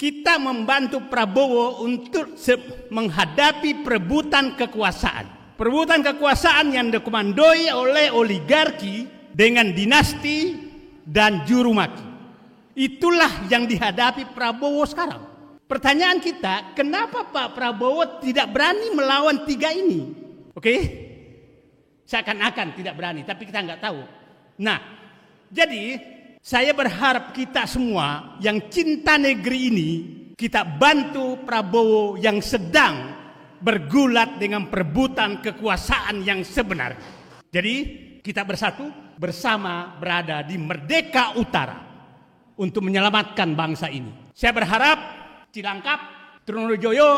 kita membantu Prabowo untuk menghadapi perebutan kekuasaan. Perebutan kekuasaan yang dikomandoi oleh oligarki dengan dinasti dan juru maki. Itulah yang dihadapi Prabowo sekarang. Pertanyaan kita, kenapa Pak Prabowo tidak berani melawan tiga ini? Oke? Seakan-akan tidak berani, tapi kita nggak tahu. Nah, jadi saya berharap kita semua yang cinta negeri ini, kita bantu Prabowo yang sedang bergulat dengan perebutan kekuasaan yang sebenarnya. Jadi kita bersatu bersama berada di Merdeka Utara untuk menyelamatkan bangsa ini. Saya berharap Cilangkap, Trunojoyo,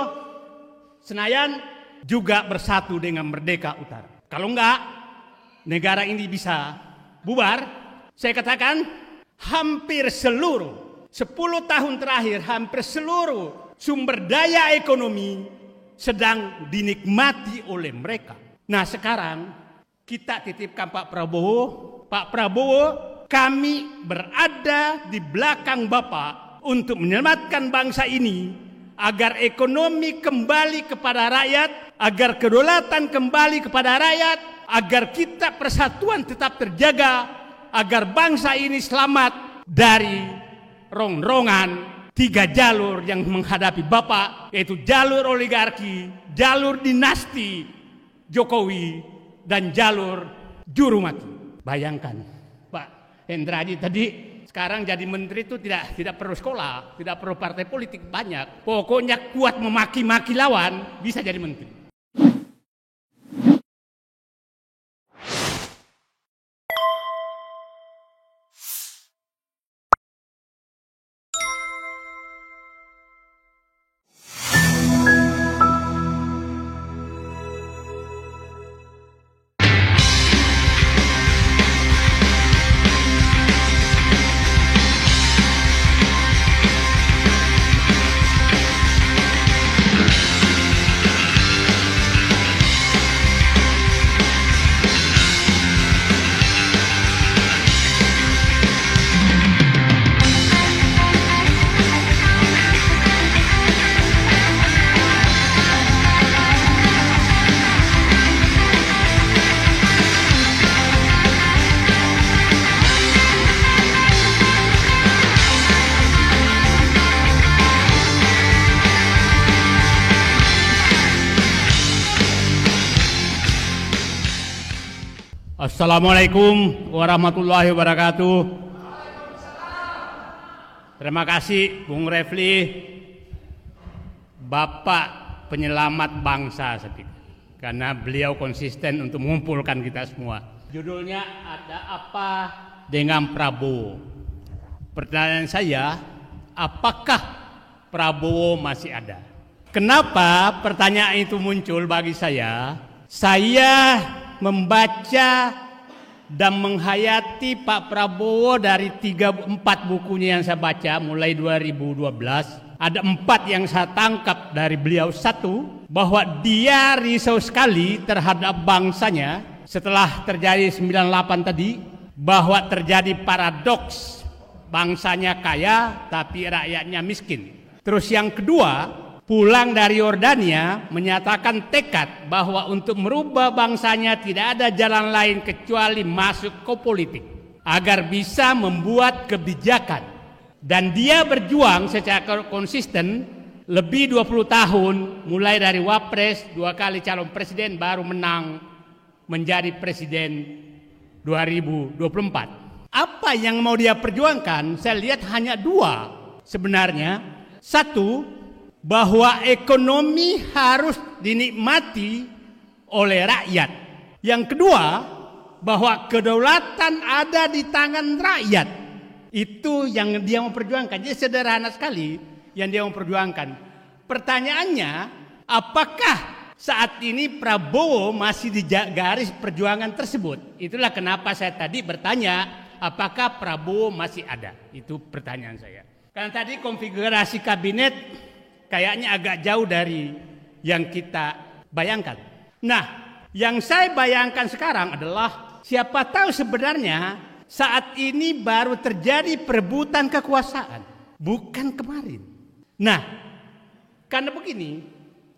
Senayan juga bersatu dengan Merdeka Utara. Kalau enggak, negara ini bisa bubar. Saya katakan hampir seluruh 10 tahun terakhir, hampir seluruh sumber daya ekonomi sedang dinikmati oleh mereka. Nah sekarang kita titipkan Pak Prabowo. Pak Prabowo, kami berada di belakang Bapak untuk menyelamatkan bangsa ini agar ekonomi kembali kepada rakyat, agar kedaulatan kembali kepada rakyat, agar kita persatuan tetap terjaga, agar bangsa ini selamat dari rongrongan 3 jalur yang menghadapi Bapak, yaitu jalur oligarki, jalur dinasti Jokowi, dan jalur juru maki. Bayangkan Pak Hendradi tadi sekarang jadi menteri itu tidak perlu sekolah, tidak perlu partai politik banyak. Pokoknya kuat memaki-maki lawan bisa jadi menteri. Assalamualaikum warahmatullahi wabarakatuh. Terima kasih Bung Refli, Bapak penyelamat bangsa karena beliau konsisten untuk mengumpulkan kita semua. Judulnya ada apa dengan Prabowo? Pertanyaan saya, apakah Prabowo masih ada? Kenapa pertanyaan itu muncul bagi saya? Saya membaca dan menghayati Pak Prabowo dari 3-4 bukunya yang saya baca mulai 2012. Ada 4 yang saya tangkap dari beliau. 1, bahwa dia risau sekali terhadap bangsanya setelah terjadi 98 tadi, bahwa terjadi paradoks bangsanya kaya tapi rakyatnya miskin. Terus yang kedua, pulang dari Yordania menyatakan tekad bahwa untuk merubah bangsanya tidak ada jalan lain kecuali masuk ke politik agar bisa membuat kebijakan. Dan dia berjuang secara konsisten lebih 20 tahun, mulai dari wapres, 2 kali calon presiden, baru menang menjadi presiden 2024. Apa yang mau dia perjuangkan? Saya lihat hanya 2 sebenarnya. 1, bahwa ekonomi harus dinikmati oleh rakyat. Yang kedua, bahwa kedaulatan ada di tangan rakyat. Itu yang dia mau perjuangkan. Jadi sederhana sekali yang dia mau perjuangkan. Pertanyaannya, apakah saat ini Prabowo masih di garis perjuangan tersebut? Itulah kenapa saya tadi bertanya, apakah Prabowo masih ada? Itu pertanyaan saya. Karena tadi konfigurasi kabinet kayaknya agak jauh dari yang kita bayangkan. Nah, yang saya bayangkan sekarang adalah siapa tahu sebenarnya saat ini baru terjadi perebutan kekuasaan, bukan kemarin. Nah, karena begini,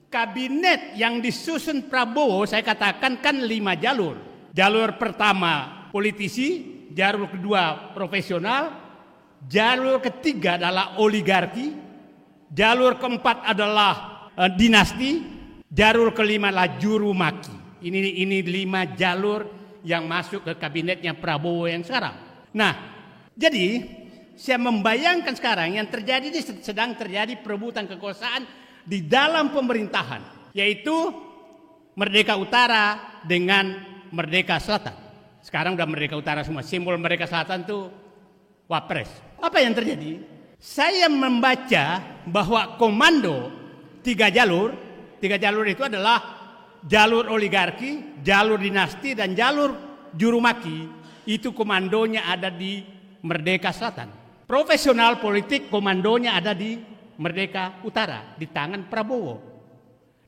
kabinet yang disusun Prabowo saya katakan kan 5 jalur. Jalur pertama politisi, jalur kedua profesional, jalur ketiga adalah oligarki, jalur keempat adalah dinasti, jalur kelima adalah juru maki. Ini 5 jalur yang masuk ke kabinetnya Prabowo yang sekarang. Nah, jadi saya membayangkan sekarang yang terjadi ini sedang terjadi perebutan kekuasaan di dalam pemerintahan, yaitu Merdeka Utara dengan Merdeka Selatan. Sekarang udah Merdeka Utara semua, simbol Merdeka Selatan tuh Wapres. Apa yang terjadi? Saya membaca bahwa komando 3 jalur itu adalah jalur oligarki, jalur dinasti, dan jalur juru maki. Itu komandonya ada di Merdeka Selatan. Profesional politik komandonya ada di Merdeka Utara, di tangan Prabowo.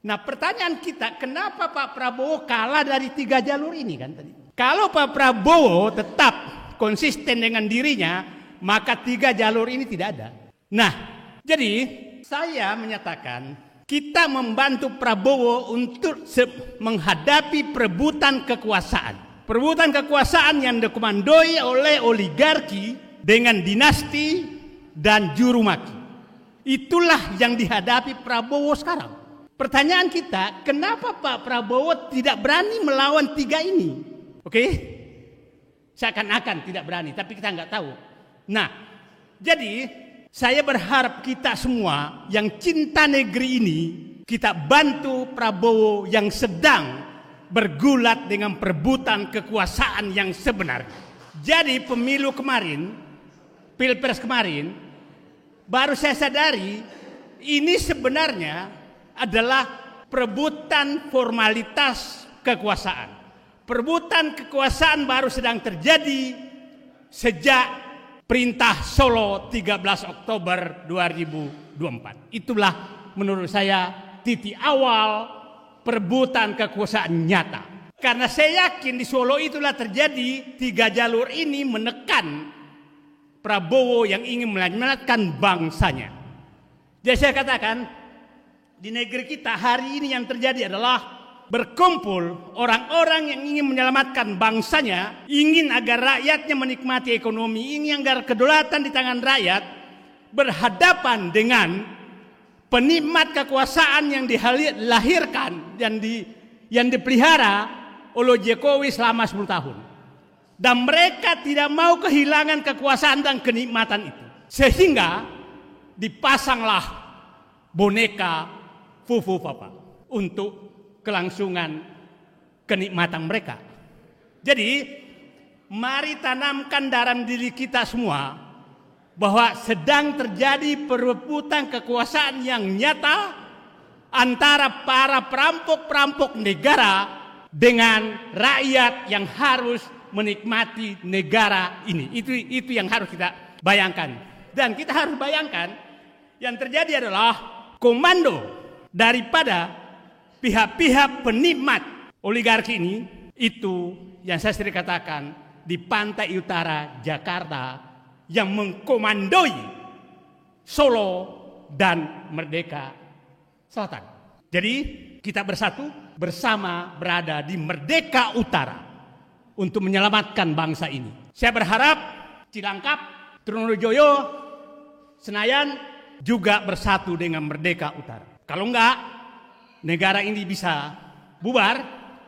Nah, pertanyaan kita, kenapa Pak Prabowo kalah dari 3 jalur ini kan tadi? Kalau Pak Prabowo tetap konsisten dengan dirinya, maka 3 jalur ini tidak ada. Nah, jadi saya menyatakan kita membantu Prabowo untuk menghadapi perebutan kekuasaan. Perebutan kekuasaan yang dikomandoi oleh oligarki dengan dinasti dan juru maki. Itulah yang dihadapi Prabowo sekarang. Pertanyaan kita, kenapa Pak Prabowo tidak berani melawan 3 ini? Oke? Seakan-akan tidak berani, tapi kita nggak tahu. Nah, jadi saya berharap kita semua yang cinta negeri ini, kita bantu Prabowo yang sedang bergulat dengan perebutan kekuasaan yang sebenarnya. Jadi pemilu kemarin, Pilpres kemarin, baru saya sadari ini sebenarnya adalah perebutan formalitas kekuasaan. Perebutan kekuasaan baru sedang terjadi sejak Perintah Solo 13 Oktober 2024. Itulah menurut saya titik awal perebutan kekuasaan nyata. Karena saya yakin di Solo itulah terjadi 3 jalur ini menekan Prabowo yang ingin menyelamatkan bangsanya. Jadi saya katakan di negeri kita hari ini yang terjadi adalah berkumpul orang-orang yang ingin menyelamatkan bangsanya, ingin agar rakyatnya menikmati ekonomi, ingin agar kedaulatan di tangan rakyat, berhadapan dengan penikmat kekuasaan yang dilahirkan yang dipelihara oleh Jokowi selama 10 tahun. Dan mereka tidak mau kehilangan kekuasaan dan kenikmatan itu. Sehingga dipasanglah boneka Fufu Papa untuk kelangsungan kenikmatan mereka. Jadi mari tanamkan dalam diri kita semua bahwa sedang terjadi perebutan kekuasaan yang nyata antara para perampok-perampok negara dengan rakyat yang harus menikmati negara ini. Itu yang harus kita bayangkan. Dan kita harus bayangkan yang terjadi adalah komando daripada pihak-pihak penikmat oligarki ini, itu yang saya sering katakan di pantai utara Jakarta yang mengkomandoi Solo dan Merdeka Selatan. Jadi kita bersatu bersama berada di Merdeka Utara untuk menyelamatkan bangsa ini. Saya berharap Cilangkap, Trunojoyo, Senayan juga bersatu dengan Merdeka Utara. Kalau enggak, negara ini bisa bubar.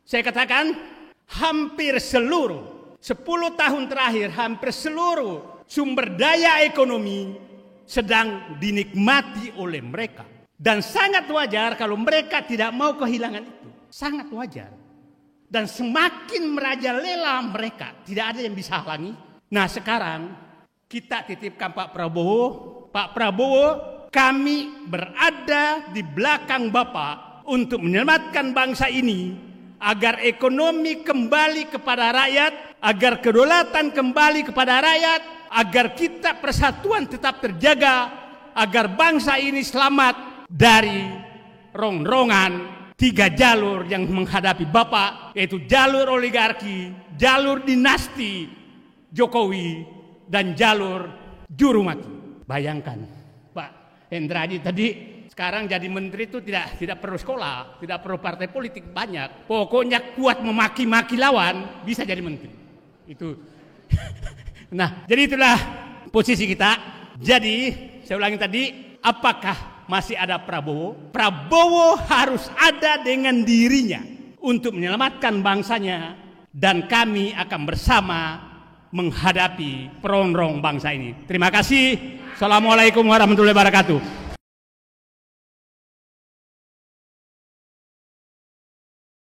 Saya katakan hampir seluruh 10 tahun terakhir hampir seluruh sumber daya ekonomi sedang dinikmati oleh mereka. Dan sangat wajar kalau mereka tidak mau kehilangan itu. Sangat wajar. Dan semakin merajalela mereka, tidak ada yang bisa halangi. Nah, sekarang kita titipkan Pak Prabowo. Pak Prabowo, kami berada di belakang Bapak untuk menyelamatkan bangsa ini agar ekonomi kembali kepada rakyat, agar kedaulatan kembali kepada rakyat, agar kita persatuan tetap terjaga, agar bangsa ini selamat dari rongrongan 3 jalur yang menghadapi Bapak, yaitu jalur oligarki, jalur dinasti Jokowi, dan jalur juru maki. Bayangkan, Pak, Hendradi tadi, sekarang jadi menteri itu tidak perlu sekolah, tidak perlu partai politik banyak. Pokoknya kuat memaki-maki lawan, bisa jadi menteri. Itu. Nah, jadi itulah posisi kita. Jadi, saya ulangi tadi, apakah masih ada Prabowo? Prabowo harus ada dengan dirinya untuk menyelamatkan bangsanya, dan kami akan bersama menghadapi peronrong bangsa ini. Terima kasih. Assalamualaikum warahmatullahi wabarakatuh.